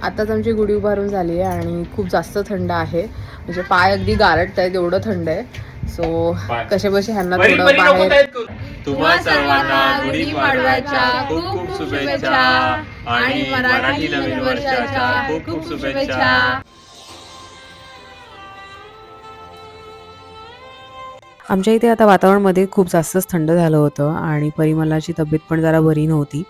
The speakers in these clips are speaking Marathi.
आताच आमची गुढी उभारून झाली आहे आणि खूप जास्त थंड आहे, म्हणजे पाय अगदी गारटत आहेत, एवढं थंड आहे. सो कसे बसे ह्यांना थोडं बाहेर. तुम्हा सर्वांना गुढीपाडव्याच्या खूप खूप शुभेच्छा आणि मराठी नवीन वर्षाच्या खूप खूप शुभेच्छा. आमच्या इथे आता वातावरणामध्ये खूप जास्तच थंड झालं होतं आणि परिमलाची तब्येत पण जरा बरी नव्हती.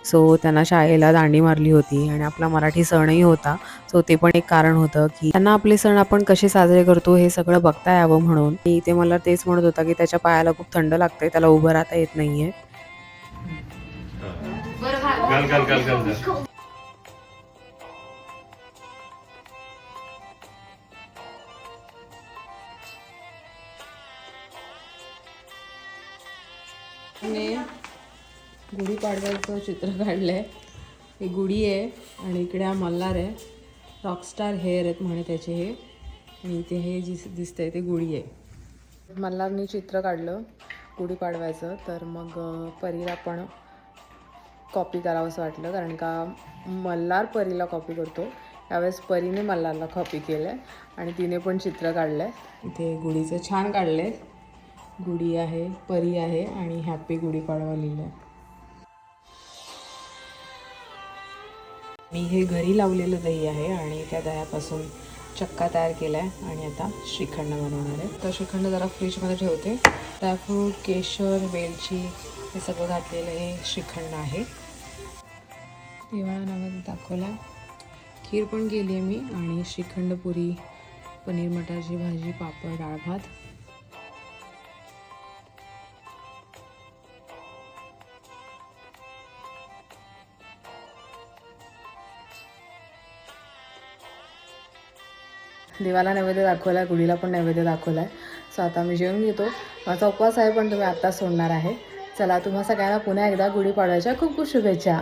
सो त्यांना शाळेला दांडी मारली होती आणि आपला मराठी सणही होता. सो ते पण एक कारण होतं की त्यांना आपले सण आपण कसे साजरे करतो हे सगळं बघता यावं म्हणून. ते मला तेच म्हणत होता की त्याच्या पायाला खूप थंड लागतंय, त्याला उभं राहता येत नाहीये. घाल घाल घाल घाल घाल. गुढीपाडव्याचं चित्र काढलंय. ही गुढी आहे आणि इकडे हा मल्हार आहे. रॉकस्टार हेअर आहेत म्हणे त्याचे हे, आणि इथे हे दिसतंय ते गुढी आहे. मल्हारनी चित्र काढलं गुढीपाडव्याचं, तर मग परीला पण कॉपी करावं असं वाटलं, कारण का मल्हार परीला कॉपी करतो. त्यावेळेस परीने मल्हारला कॉपी केलं आहे आणि तिने पण चित्र काढलं आहे. इथे गुढीचं छान काढलं आहे. गुढी आहे, परी आहे आणि हॅपी गुढीपाडवा लिहिलं आहे. मी हे घरी लावलेलं दही आहे आणि त्या दह्यापासून चक्का तयार केला आहे आणि आता श्रीखंड बनवणार आहे. तर श्रीखंड जरा फ्रीजमध्ये ठेवते. ड्रायफ्रूट, केशर, वेलची हे सगळं घातलेलं हे श्रीखंड आहे. देवाला नैवेद्य दाखवला, खीर पण केली आहे मी, आणि श्रीखंड, पुरी, पनीर मटारची भाजी, पापड, डाळ भात. देवाला नैवेद्य दाखवला, गुढीला पण नैवेद्य दाखवला आहे. सो आता मी जेवून घेतो. माझा उपवास आहे पण तुम्ही आत्ता सोडणार आहे. चला, तुम्हा सगळ्यांना पुन्हा एकदा गुढीपाडव्याच्या खूप खूप शुभेच्छा.